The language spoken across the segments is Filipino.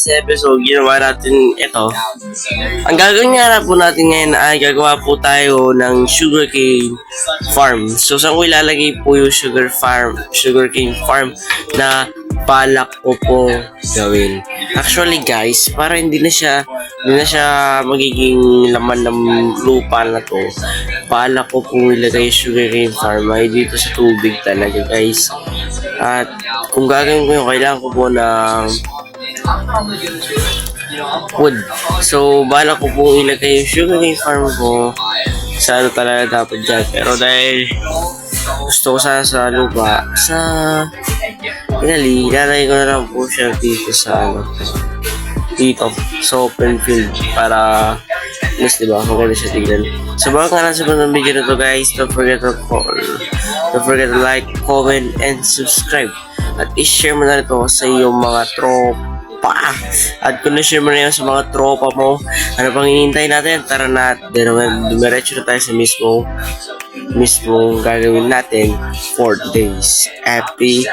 Sa episode, ginawa natin ito. Ang gagawin nga po natin ngayon ay gagawa po tayo ng sugarcane farm. So, saan ko ilalagay po yung sugarcane farm na balak ko po gawin. Actually guys, para hindi na siya magiging laman ng lupa na to, balak ko po ilagay yung sugarcane farm ay dito sa tubig talaga guys. At kung gagawin ko yung kailangan ko po ng wood. So, balak ko po ilagay yung sugarcane farm ko sa ano talaga dapat dyan. Pero dahil gusto ko sana sa lupa, ilalagay ko na lang po siya dito sa dito sa open field para diba, maganda siya tignan. So, bago nga lang sa mga video na to guys, don't forget to like, comment, and subscribe. At i-share mo na ito sa iyong mga tropa. At kung na-share mo na yun sa mga tropa mo, ano pang hinihintay natin? Tara na, dumiretso na tayo sa mismo gagawin natin for today's episode.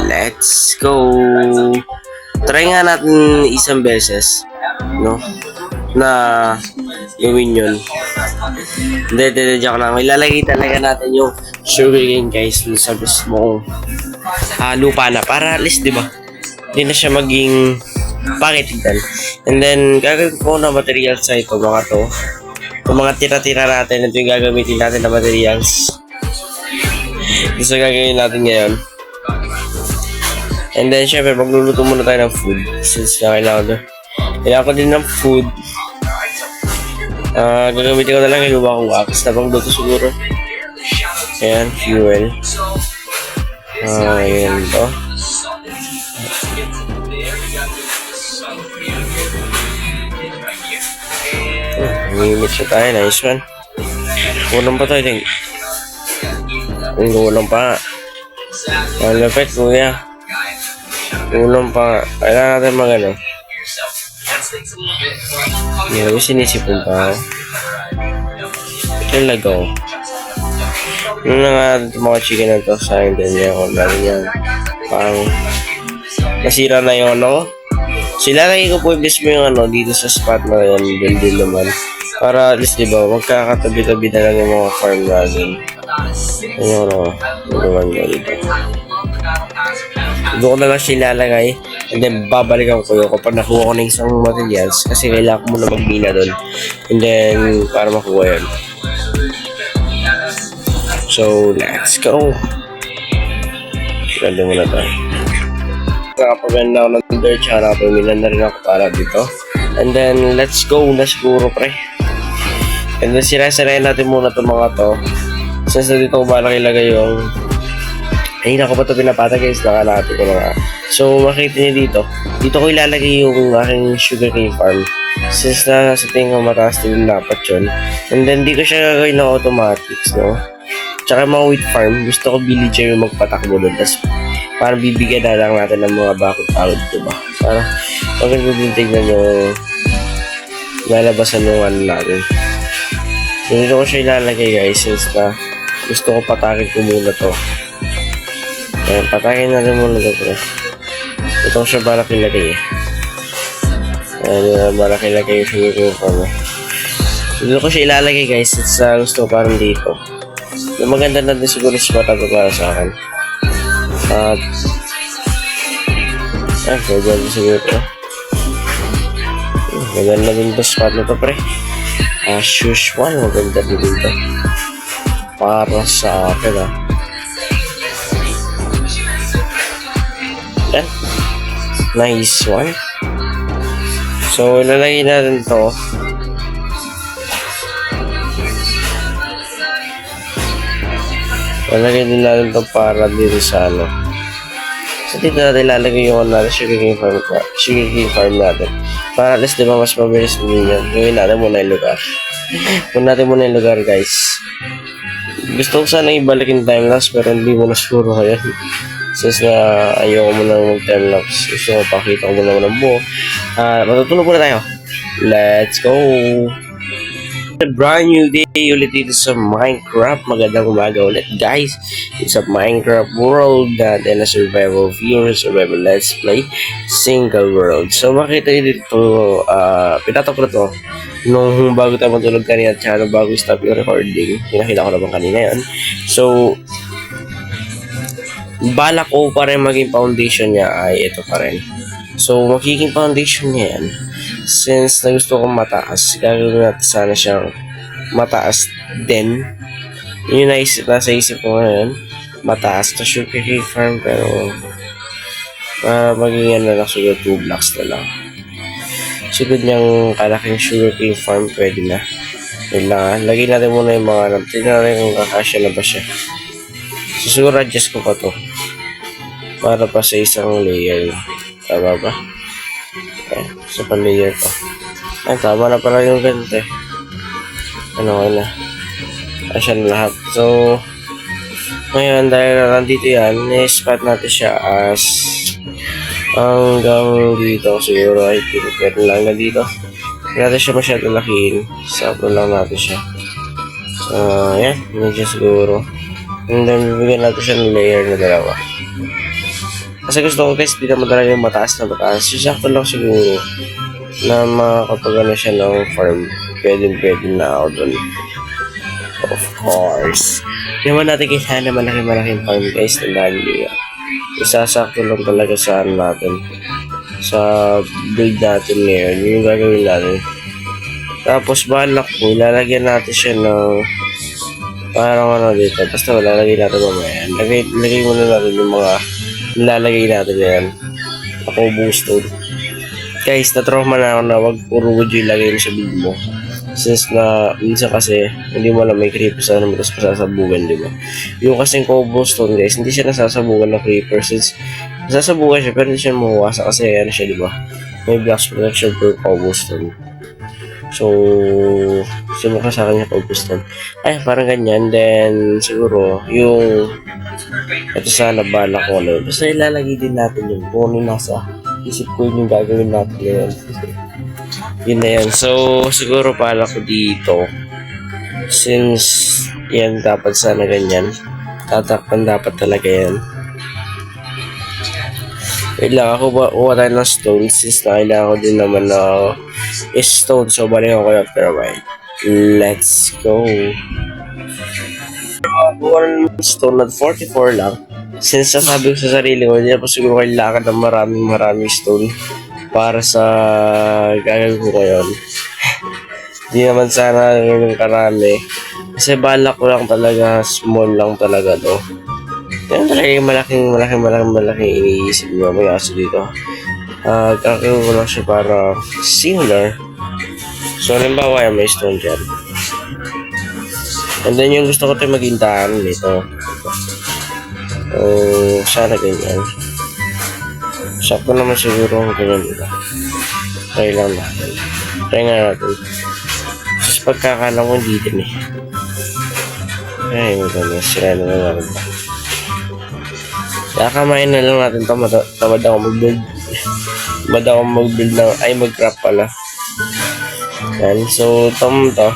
Let's go! Try nga natin isang beses, no? Na gawin yun. Hindi, joke lang. Ilalagay talaga natin yung sugarcane guys sa mismong lupa na para at least diba hindi na siya maging pangit tignan. And then gagawin ko na materials sa ito mga to. Yung mga tira-tira natin, ito yung gagamitin natin na materials. Gusto gagawin natin ngayon. And then syempre magluluto muna tayo ng food since na kailangan ko din ng food. Gagamitin ko na lang yung lumang wax na pang luto siguro. Ayan, fuel. Ayan to. Mimit siya tayo, nice one. Kulang pa tayo din. Kulang pa. Ang lapit kuya. Kulang pa. Kailangan natin magano. Yung sinisipon pa. Ito lagaw. Yung na nga mga chicken na ito sa akin din niya kung natin yan. Parang nasira na yung ano. Sila lagi ko po mismo yung dito sa spot na yan. Din naman. Para at least diba magkakatabi-tabi na lang yung mga farm natin. Yung naman dito. Doon ko na lang siya ilalagay. And then babalikan ko yun kapag nakuha ko ng isang materials kasi kailangan ko muna magmina doon. And then para makuha yun. So let's go. Ganda muna tayo. Nakapaganda ako ng dirt tsaka nakapamila na rin ako para dito. And then let's go na siguro pre. And then sira-sirayin natin muna itong mga to. Since na dito ko balak ilagay yung ayun ako pa ito pinapatay guys, nakalapit ko na nga. So makita niyo dito ko ilalagay yung aking sugarcane farm. Since na sa tingin ko mataas din dapat yun. And then di ko siya gagawin na automatics, no? Tsaka mga wheat farm, gusto ko villager yung magpatakbo doon. Tapos parang bibigyan na lang natin ng mga bakod-bakod, diba? Para maganda din tignan yung lalabasan ng natin. So dito ko siya ilalagay guys, since na gusto ko patakin ko muna to. Ayan, patakin na rin muna ito bro. Ito ko siya balak ilagay eh. Ayan, balak ilagay yung sugarcane farm. So dito ko siya ilalagay guys, since gusto ko parang dito. Maganda na din siguro spot ito para sa akin. At pwede na siguro ito. Maganda din ito spot na ito pre. As usual, maganda din ito para sa akin Yan. Nice one. So ilalagay natin ito. Lalagay din natin ito para dito sa so dito natin lalagay yung sugarcane farm natin para at least diba mas mabilis din yan. Gawin natin muna yung lugar. Gawin natin muna yung lugar guys. Gusto ko sana ibalik yung timelapse pero hindi mo na siguro kaya since na ayoko mo nang mag-timelapse. Gusto ko pakita ko muna ng buo. Matutulog muna tayo. Let's go. A brand new day ulit dito sa Minecraft. Magandang umaga ulit guys. It's a Minecraft world natin na survival viewer, survival let's play, single world. So makita nyo dito, pinatok ko na to nung bago tayo matulog kanina at saka bago stop yung recording. Pinakita ko naman kanina yun. So, balak ko pa rin maging foundation niya ay ito pa rin. So, magiging foundation niya yan. Since na gusto kong mataas, gagawin natin sana siyang mataas din. Yun nasa isip ko ngayon. Mataas to sugarcane farm pero maging ano lang siguro 2 blocks na lang. Siguro niyang kalaking sugarcane farm pwede na. Kailangan. Lagyan natin muna yung mga alam. Tignan natin kung kakasya na ba siya. So, siguro adjust ko pa to. Para pa sa isang layer. Tama ba? Okay. Sa pan-layer ko. Ay, tama na pala yung ganito eh. Ano na. Asya na lahat. So, ngayon, dahil nandito yan, i-spot natin siya as hanggang dito. Siguro, I think, pwede lang na dito. Hindi natin siya masyado lakihin. Sakto lang natin siya. So, yan. Hindi siya siguro. And then, bibigyan natin siya ng layer na dalawa. Kasi gusto ko guys, di naman talaga yung mataas na mataas. Sisakto lang siguro na makakapag siya ng farm. Pwede na ako dun. Of course. Hindi naman natin kailangan na malaking farm guys. Tandaan nyo. Isasakto lang talaga sa ano natin. Sa build natin ngayon. Yun yung gagawin natin. Tapos balak ko, ilalagyan natin siya ng parang ano dito. Basta lalagay natin mamaya. Lagay muna natin yung mga nilalagay natin yan. Ako boosted. Guys, na-trauma na ako na wag puro wood yung ilagay mo sa build mo. Since na, minsan kasi, hindi mo alam may creeper sa ano, tapos masasabugan, di ba? Yung kasing cobblestone, guys, hindi siya nasasabugan ng creeper. Since, nasasabugan siya, pero hindi siya mahuwasa kasi, ano siya, di ba? May blocks protection per cobblestone. So, sumukha sa akin yung cobblestone. Ay, parang ganyan. Then, siguro, yung ito sana balak ko ano. Basta ilalagay din natin yung kung ano nasa isip ko yung gagawin natin ngayon. Yun na yan. So, siguro balak ko dito. Since, yan dapat sana ganyan. Tatakpan dapat talaga yan. Kailangan ko ba kuha tayo ng stone since na kailangan ko din naman na stone. So, balik ako after a while. Let's go. Kuha ng stone na 44 lang. Since sasabi ko sa sarili ko, hindi na pa siguro kailangan ng maraming stone para sa gagawin ko ngayon. Hindi naman sana yung karami. Kasi balak ko lang talaga, small lang talaga to. Yan talaga yung malaking iniisip nyo. May aso dito. Kakakiwa ko lang siya para similar. So, halimbawa yan, may stone dyan. And then yung gusto ko tayo magintaan nito. Sana ganyan. Sakto naman siguro ang ganyan dito. Try lang natin. Try nga natin. Kasi pagkakala ko hindi din eh. Ay, maganda. Sira na lang natin. Kaya kamain na lang natin ito. Tamad ako mag-build. Tamad ako mag-build ng... Ay, mag-craft pala. Yan. So, to.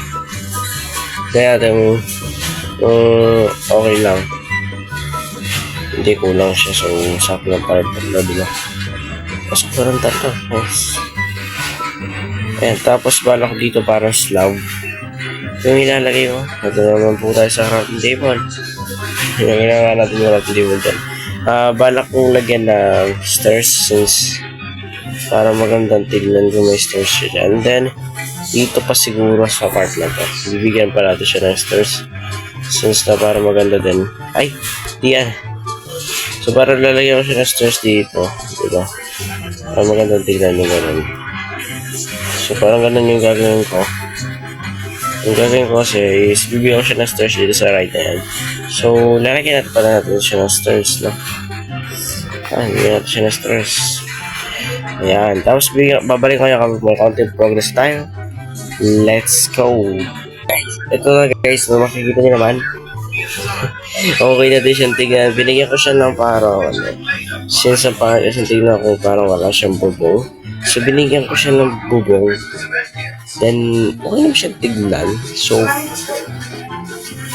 Kaya natin okay lang. Hindi kulang siya. So, sakto lang para tatlo, diba? Pasok ko rin tatlo. Nice. Ayan. Tapos, balak dito para slab. Yung ilalagay mo. Ito naman po tayo sa crafting table. Yung ginagawa natin yung crafting table dyan. Balak kong lagyan ng stairs since para magandang tignan kung may stairs siya. And then, dito pa siguro sa part na to. Bibigyan pa natin siya ng stairs. Since na para maganda din. Ay, diyan. So, para lalagyan ko siya ng stairs dito. Diba? Para magandang tignan yung ganun. So, parang ganun yung gagawin ko. Yung gagawin ko kasi is bibigyan ko siya ng stairs dito sa right na yan. So, lalagyan natin pala natin siya ng stairs, no? Bibigyan natin siya ng stairs. Ayan. Tapos, babalik ko yung may content progress tayo. Let's go! Ito na guys, no, makikita niyo naman. Okay na din siyang tignan. Binigyan ko siya ng parang, since ang pangit siyang tignan ko parang wala siyang bubong. So, binigyan ko siya ng bubong. Then, okay naman siyang tignan. So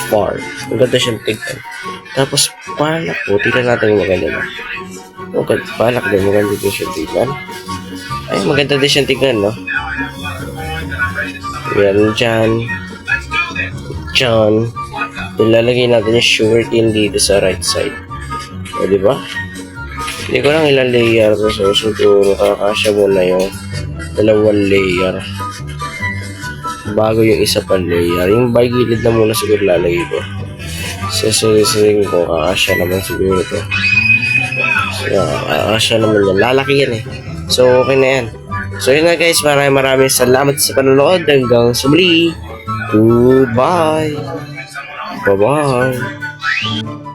far. Maganda siyang tignan. Tapos, palak po. Tignan natin yung maganda na. Okay, palak din. Maganda din siyang tignan. Ay, maganda din siyang tignan, no? Yan, dyan. Dyan. Ilalagay natin yung sugarcane dito sa right side. O, diba? Hindi ko lang ilang layer. So, siguro, kakasya muna yung dalawang layer. Bago yung isa pang layer. Yung by gilid na muna siguro lalagay ko. Sasing ko, kakasya naman siguro to. So, kakasya naman yan. Lalaki yan eh. So, okay na yan. So, yun na guys. Maraming salamat sa panonood. Hanggang sa muli. Goodbye. Bye-bye.